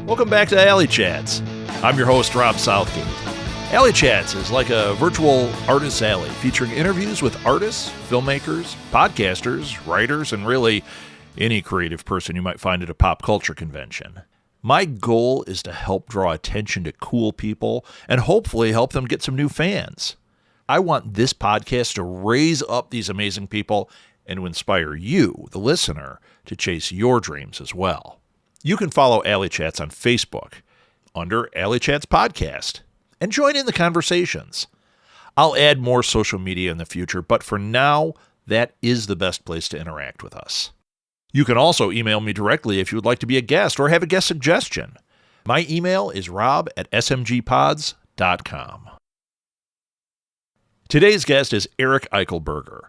Welcome back to Alley Chats. I'm your host, Rob Southgate. Alley Chats is like a virtual artist's alley featuring interviews with artists, filmmakers, podcasters, writers, and really any creative person you might find at a pop culture convention. My goal is to help draw attention to cool people and hopefully help them get some new fans. I want this podcast to raise up these amazing people and to inspire you, the listener, to chase your dreams as well. You can follow Alley Chats on Facebook under Alley Chats Podcast and join in the conversations. I'll add more social media in the future, but for now, that is the best place to interact with us. You can also email me directly if you would like to be a guest or have a guest suggestion. My email is rob@smgpods.com. Today's guest is Eric Eichelberger.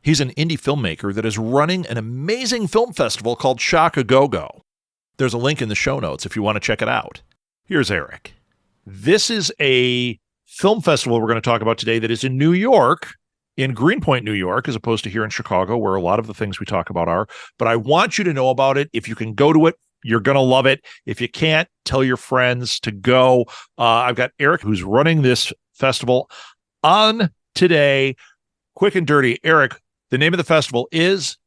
He's an indie filmmaker that is running an amazing film festival called Shock A Go-Go. There's a link in the show notes if you want to check it out. Here's Eric. This is a film festival we're going to talk about today that is in New York, in Greenpoint, New York, as opposed to here in Chicago, where a lot of the things we talk about are. But I want you to know about it. If you can go to it, you're going to love it. If you can't, tell your friends to go. I've got Eric, who's running this festival on today. Quick and dirty. Eric, the name of the festival is?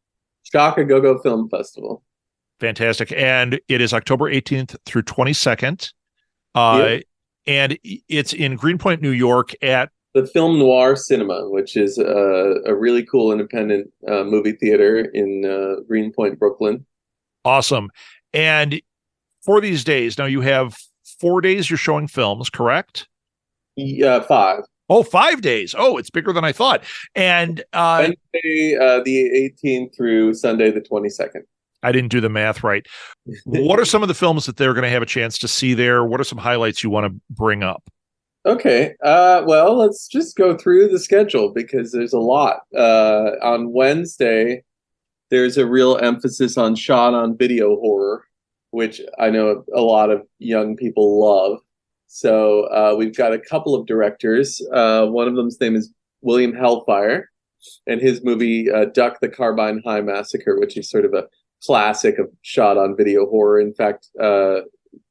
Shock A Go-Go Film Festival. Fantastic. And it is October 18th through 22nd. And it's in Greenpoint, New York at the Film Noir Cinema, which is a really cool independent movie theater in Greenpoint, Brooklyn. Awesome. And for these days, now you have 4 days you're showing films, correct? Yeah, 5. Oh, 5 days. Oh, it's bigger than I thought. And Wednesday, the 18th through Sunday, the 22nd. I didn't do the math right. What are some of the films that they're going to have a chance to see there? What are some highlights you want to bring up? Okay. Well, let's just go through the schedule because there's a lot. On Wednesday, there's a real emphasis on shot on video horror, which I know a lot of young people love. So we've got a couple of directors. One of them's name is William Hellfire, and his movie Duck the Carbine High Massacre, which is sort of a classic of shot on video horror. In fact,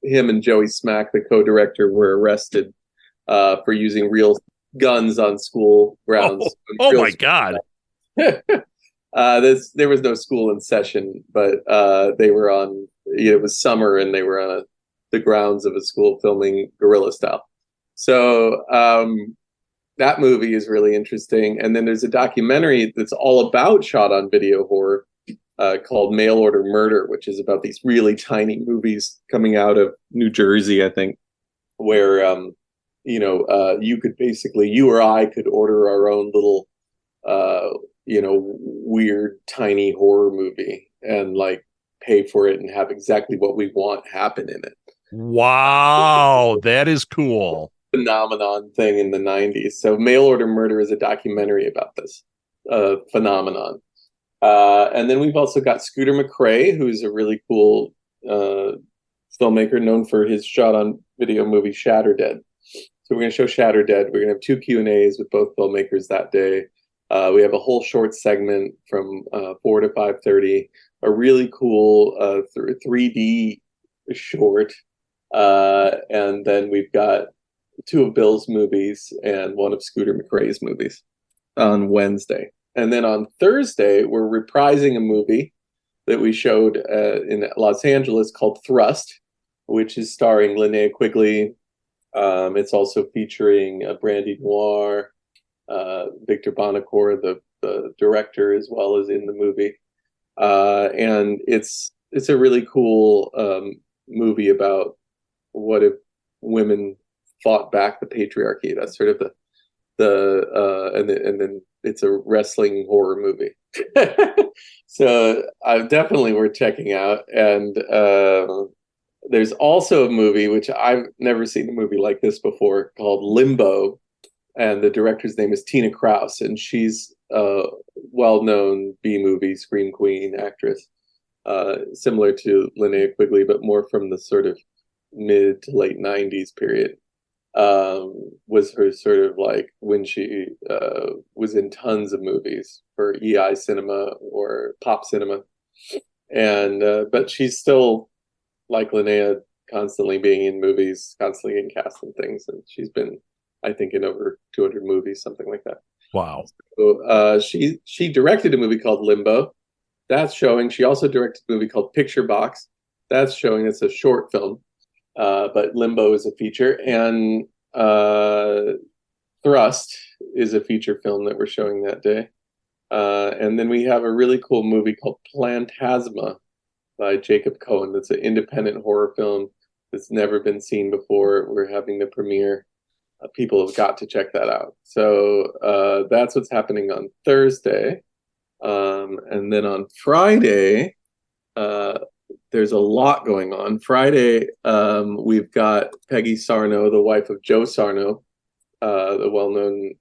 him and Joey Smack, the co-director, were arrested for using real guns on school grounds. Oh my God. There was no school in session, but they were on, it was summer and they were on the grounds of a school filming guerrilla style. So that movie is really interesting. And then there's a documentary that's all about shot on video horror called Mail Order Murder, which is about these really tiny movies coming out of New Jersey, I think, where, you could basically, you or I could order our own little, weird, tiny horror movie and like pay for it and have exactly what we want happen in it. Wow, that is cool. Phenomenon thing in the 90s. So Mail Order Murder is a documentary about this phenomenon. And then we've also got Scooter McCrae, who's a really cool filmmaker known for his shot on video movie Shatter Dead. So we're going to show Shatter Dead. We're going to have 2 Q&As with both filmmakers that day. We have a whole short segment from 4 to 5:30, a really cool 3D short. And then we've got 2 of Bill's movies and 1 of Scooter McCrae's movies on Wednesday. And then on Thursday, we're reprising a movie that we showed in Los Angeles called Thrust, which is starring Linnea Quigley. It's also featuring Brandy Noir, Victor Bonacore, the director, as well as in the movie. And it's a really cool movie about what if women fought back the patriarchy. That's sort of and then it's a wrestling horror movie. So definitely worth checking out. And there's also a movie, which I've never seen a movie like this before, called Limbo. And the director's name is Tina Kraus. And she's a well-known B-movie scream queen actress, similar to Linnea Quigley, but more from the sort of mid to late 90s period. was her sort of like when she was in tons of movies for EI Cinema or Pop Cinema. And but she's still like Linnea, constantly being in movies, constantly in cast and things. And she's been, I think, in over 200 movies, something like that. Wow. So she directed a movie called Limbo. That's showing. She also directed a movie called Picture Box. That's showing. It's a short film. But Limbo is a feature, and Thrust is a feature film that we're showing that day. And then we have a really cool movie called Plantasma by Jacob Cohen. That's an independent horror film that's never been seen before. We're having the premiere. People have got to check that out. So that's what's happening on Thursday. And then on Friday, there's a lot going on. Friday, we've got Peggy Sarno, the wife of Joe Sarno, the well-known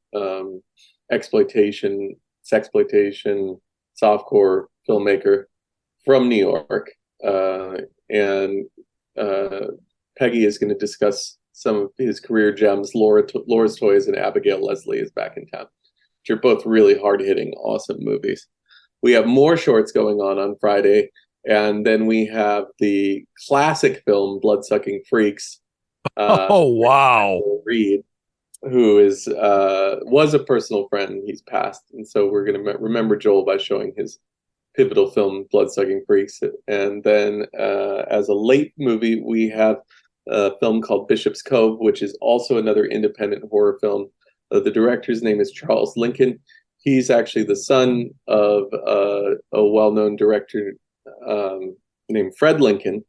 sexploitation, softcore filmmaker from New York. And Peggy is going to discuss some of his career gems. Laura's Toys and Abigail Leslie is back in town, which are both really hard-hitting, awesome movies. We have more shorts going on Friday. And then we have the classic film Bloodsucking Freaks. Oh, wow. Reed, who was a personal friend. He's passed. And so we're going to remember Joel by showing his pivotal film Bloodsucking Freaks. And then as a late movie, we have a film called Bishop's Cove, which is also another independent horror film. The director's name is Charles Lincoln. He's actually the son of a well-known director named Fred Lincoln,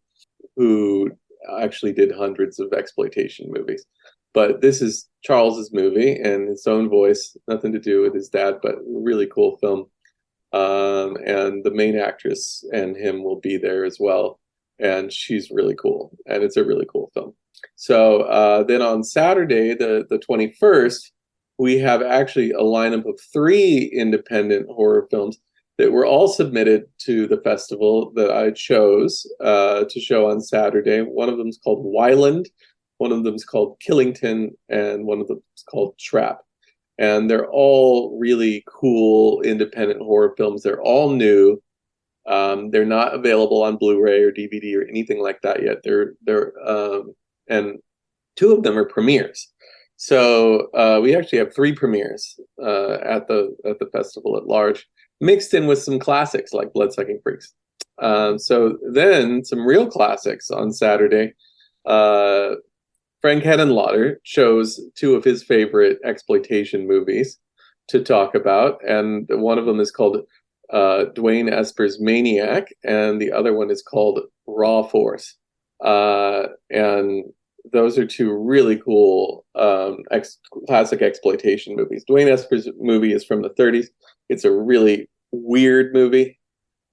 who actually did hundreds of exploitation movies. But this is Charles's movie and his own voice, nothing to do with his dad, but really cool film. And the main actress and him will be there as well. And she's really cool. And it's a really cool film. So then on Saturday, the 21st, we have actually a lineup of 3 independent horror films that were all submitted to the festival that I chose to show on Saturday. One of them is called Wyland, one of them is called Killington, and one of them is called Trap. And they're all really cool independent horror films. They're all new. They're not available on Blu-ray or DVD or anything like that yet. And 2 of them are premieres. So we actually have 3 premieres at the festival at large, mixed in with some classics like Bloodsucking Freaks. So then some real classics on Saturday. Frank Henenlotter chose 2 of his favorite exploitation movies to talk about, and one of them is called Dwayne Esper's Maniac, and the other one is called Raw Force. And those are 2 really cool classic exploitation movies. Dwayne Esper's movie is from the 30s. It's a really weird movie.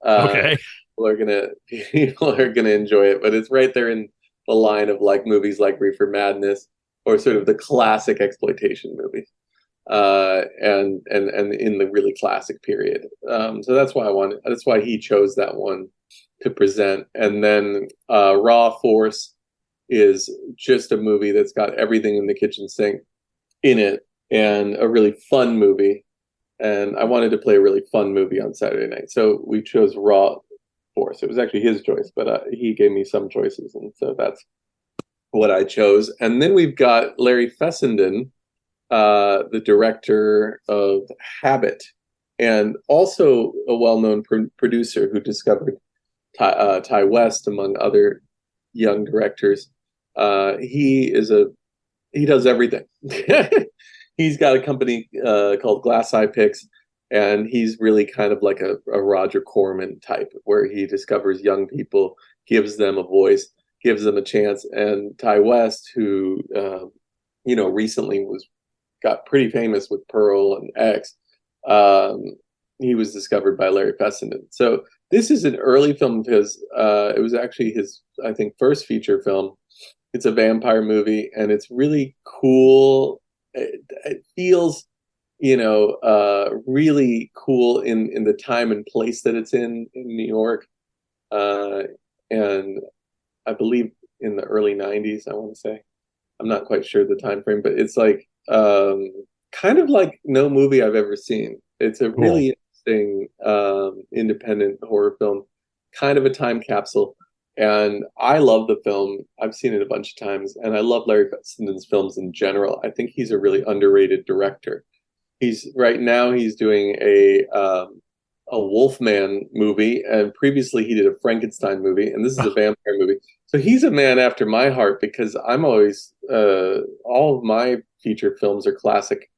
Okay. People are gonna enjoy it, but it's right there in the line of like movies like Reefer Madness or sort of the classic exploitation movies, and in the really classic period. So that's why he chose that one to present. And then Raw Force is just a movie that's got everything in the kitchen sink in it, and a really fun movie. And I wanted to play a really fun movie on Saturday night, so we chose Raw Force. It was actually his choice, but he gave me some choices, and so that's what I chose. And then we've got Larry Fessenden, the director of Habit, and also a well-known producer who discovered Ty West, among other young directors. He does everything. He's got a company called Glass Eye Picks, and he's really kind of like a Roger Corman type, where he discovers young people, gives them a voice, gives them a chance. And Ty West, who recently got pretty famous with Pearl and X, he was discovered by Larry Fessenden. So this is an early film of his. It was actually his, I think, first feature film. It's a vampire movie, and it's really cool. It feels, really cool in the time and place that it's in New York. And I believe in the early 90s, I want to say. I'm not quite sure the time frame, but it's like kind of like no movie I've ever seen. It's a Cool. really interesting independent horror film, kind of a time capsule. And I love the film. I've seen it a bunch of times, and I love Larry Fessenden's films in general. I think he's a really underrated director. He's right now he's doing a Wolfman movie, and previously he did a Frankenstein movie, and this is a vampire movie. So he's a man after my heart because I'm always all of my feature films are classic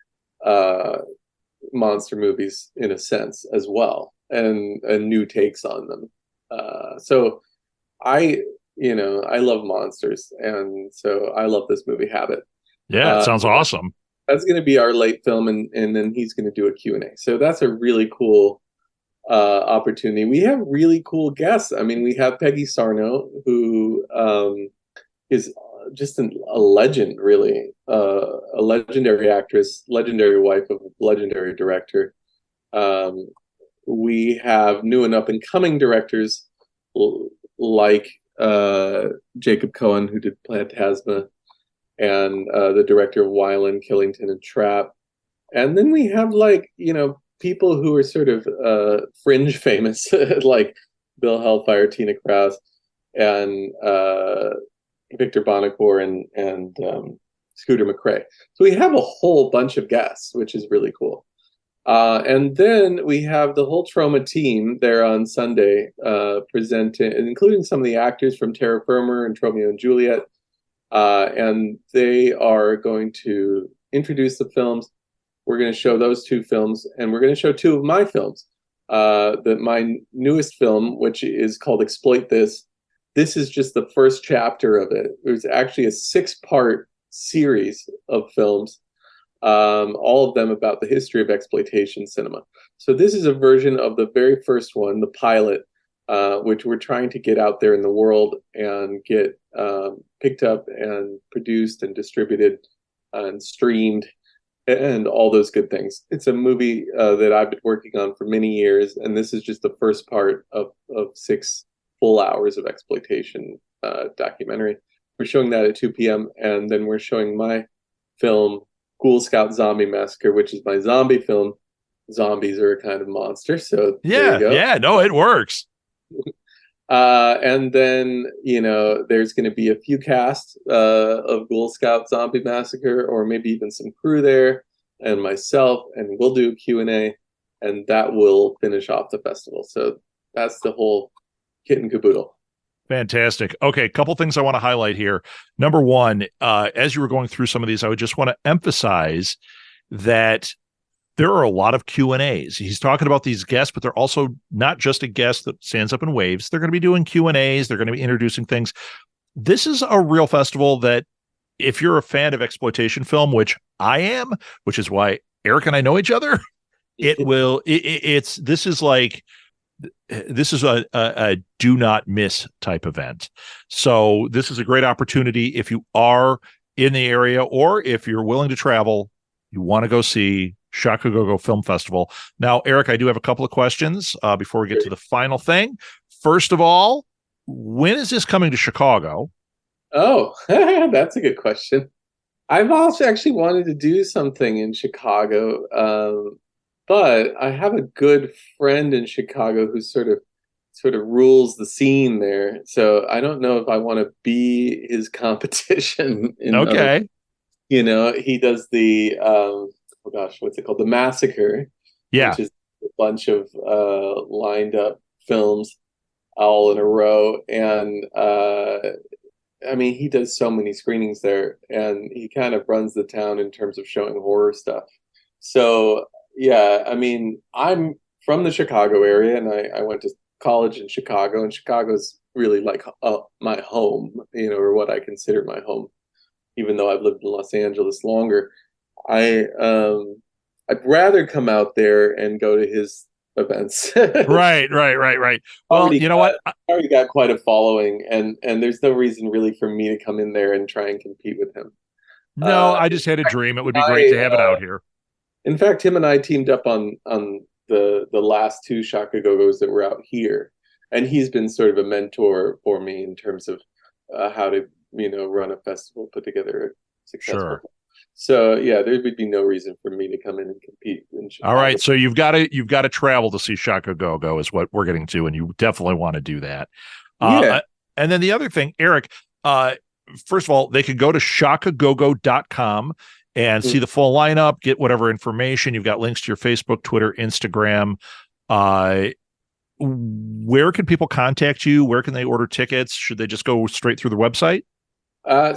uh, monster movies in a sense as well, and new takes on them. So I I love monsters, and so I love this movie Habit. Yeah, it Uh, sounds awesome. that's going to be our late film, and then he's going to do a Q&A. So that's a really cool opportunity. We have really cool guests. I mean, we have Peggy Sarno, who is just a legend, really, a legendary actress, legendary wife of a legendary director. Um, we have new and up and coming directors like Jacob Cohen, who did Plantasma, and the director of Wyland, Killington, and Trap. And then we have people who are sort of fringe famous, like Bill Hellfire, Tina Krause, and Victor Bonacore, and Scooter McCrae. So we have a whole bunch of guests, which is really cool. And then we have the whole Trauma team there on Sunday, presenting, including some of the actors from Terra Firma and Romeo and Juliet. And they are going to introduce the films. We're going to show those two films, and we're going to show two of my films. My newest film, which is called Exploit This. This is just the first chapter of it. It was actually a 6-part series of films, all of them about the history of exploitation cinema. So this is a version of the very first one, the pilot, which we're trying to get out there in the world and get picked up and produced and distributed and streamed and all those good things. It's a movie that I've been working on for many years, and this is just the first part of 6 full hours of exploitation documentary. We're showing that at 2 p.m., and then we're showing my film, Ghoul Scout Zombie Massacre, which is my zombie film. Zombies are a kind of monster, so there you go. Yeah, no, it works. And then, there's going to be a few casts of Ghoul Scout Zombie Massacre, or maybe even some crew there, and myself, and we'll do a Q&A, and that will finish off the festival. So that's the whole kit and caboodle. Fantastic. Okay, a couple things I want to highlight here. Number one, as you were going through some of these, I would just want to emphasize that there are a lot of Q&As. He's talking about these guests, but they're also not just a guest that stands up and waves. They're going to be doing Q&As. They're going to be introducing things. This is a real festival that if you're a fan of exploitation film, which I am, which is why Eric and I know each other, this is a do not miss type event. So this is a great opportunity if you are in the area, or if you're willing to travel, you want to go see Shakagogo Film Festival. Now, Eric, I do have a couple of questions before we get to the final thing. First of all, when is this coming to Chicago? Oh, that's a good question. I've also actually wanted to do something in Chicago, but I have a good friend in Chicago who sort of rules the scene there. So I don't know if I want to be his competition. Okay. He does the what's it called? The Massacre. Yeah. Which is a bunch of lined up films all in a row, and I mean, he does so many screenings there, and he kind of runs the town in terms of showing horror stuff. So yeah, I mean, I'm from the Chicago area, and I went to college in Chicago, and Chicago's really like my home, or what I consider my home, even though I've lived in Los Angeles longer. I'd rather come out there and go to his events. Right. Well, you know what? I already got quite a following, and there's no reason really for me to come in there and try and compete with him. No, I just had a dream. It would be great to have it out here. In fact, him and I teamed up on the last 2 Shakagogos that were out here, and he's been sort of a mentor for me in terms of how to run a festival, put together successful Sure. film. So yeah, there would be no reason for me to come in and compete in Chicago. All right, so you've got to travel to see Shaka Go is what we're getting to, and you definitely want to do that. Yeah. And then the other thing, Eric, first of all, they could go to shakagogo.com and see the full lineup, get whatever information. You've got links to your Facebook, Twitter, Instagram. Where can people contact you? Where can they order tickets? Should they just go straight through the website?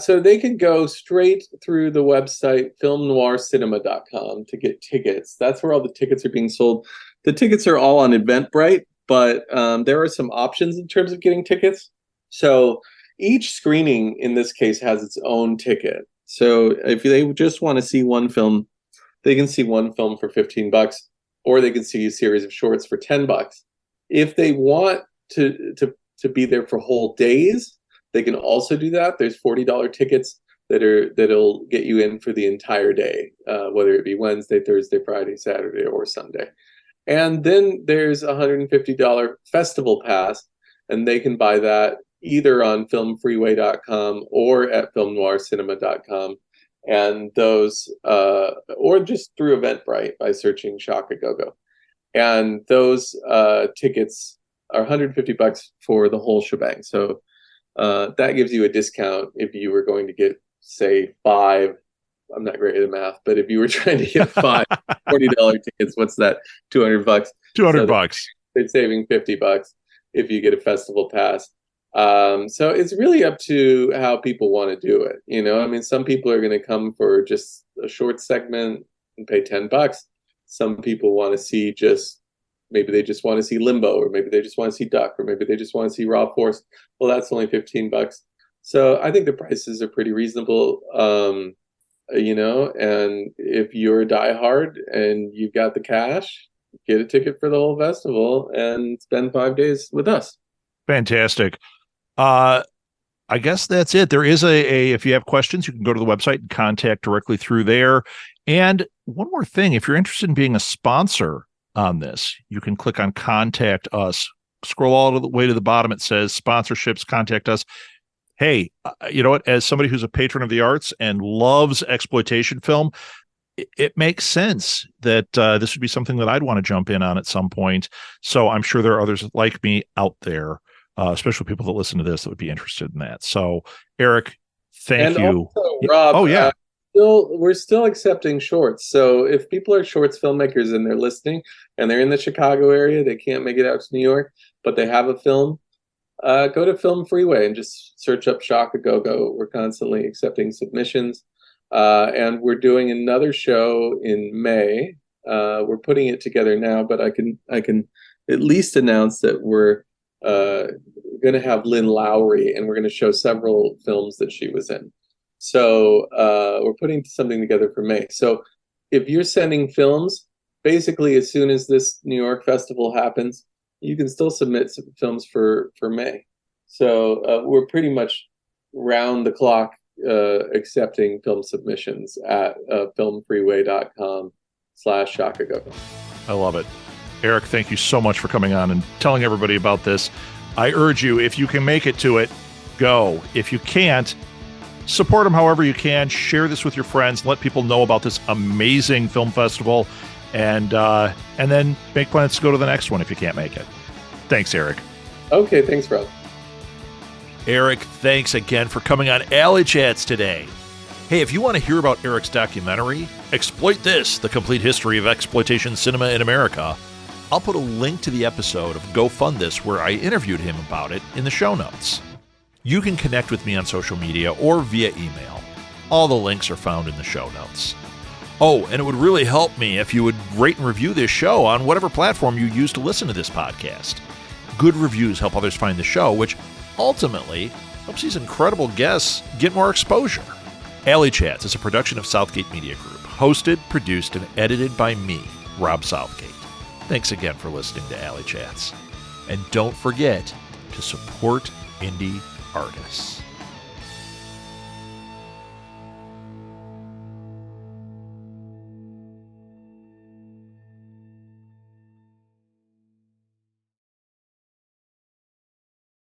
So they could go straight through the website, filmnoircinema.com, to get tickets. That's where all the tickets are being sold. The tickets are all on Eventbrite, but there are some options in terms of getting tickets. So each screening in this case has its own ticket. So if they just want to see one film, they can see one film for $15, or they can see a series of shorts for $10. If they want to be there for whole days, they can also do that. There's $40 tickets that'll get you in for the entire day, whether it be Wednesday, Thursday, Friday, Saturday, or Sunday. And then there's a $150 festival pass, and they can buy that either on filmfreeway.com or at filmnoircinema.com. And those, or just through Eventbrite by searching Shaka Go. And those tickets are $150 for the whole shebang. So that gives you a discount if you were going to get, say, 5. I'm not great at math, but if you were trying to get 5 $40 tickets, what's that? $200. $200. They're saving $50 if you get a festival pass. So it's really up to how people want to do it. I mean, some people are going to come for just a short segment and pay $10. Some people want to see maybe they just want to see Limbo, or maybe they just want to see Duck, or maybe they just want to see Raw Force. Well, that's only $15. So I think the prices are pretty reasonable, and if you're a diehard and you've got the cash, get a ticket for the whole festival and spend 5 days with us. Fantastic. I guess that's it. There is if you have questions, you can go to the website and contact directly through there. And one more thing, if you're interested in being a sponsor on this, you can click on Contact Us. Scroll all the way to the bottom. It says Sponsorships, Contact Us. Hey, you know what? As somebody who's a patron of the arts and loves exploitation film, it makes sense that this would be something that I'd want to jump in on at some point. So I'm sure there are others like me out there, especially people that listen to this that would be interested in that. So, Eric, thank you. Also, Rob, oh, yeah. We're still accepting shorts. So if people are shorts filmmakers and they're listening and they're in the Chicago area, they can't make it out to New York, but they have a film, go to Film Freeway and just search up Shaka Go. We're constantly accepting submissions. And we're doing another show in May. We're putting it together now, but I can at least announce that we're going to have Lynn Lowry, and we're going to show several films that she was in. So we're putting something together for May. So if you're sending films, basically as soon as this New York festival happens, you can still submit some films for May. So we're pretty much round the clock accepting film submissions at filmfreeway.com/ShakaGogo. I love it. Eric, thank you so much for coming on and telling everybody about this. I urge you, if you can make it to it, go. If you can't, support them however you can. Share this with your friends. Let people know about this amazing film festival, and then make plans to go to the next one if you can't make it. Thanks, Eric. Okay, thanks, Rob. Eric, thanks again for coming on Alley Chats today. Hey, if you want to hear about Eric's documentary, Exploit This, The Complete History of Exploitation Cinema in America, I'll put a link to the episode of Go Fund This where I interviewed him about it in the show notes. You can connect with me on social media or via email. All the links are found in the show notes. Oh, and it would really help me if you would rate and review this show on whatever platform you use to listen to this podcast. Good reviews help others find the show, which ultimately helps these incredible guests get more exposure. Alley Chats is a production of Southgate Media Group, hosted, produced, and edited by me, Rob Southgate. Thanks again for listening to Alley Chats. And don't forget to support indie artists.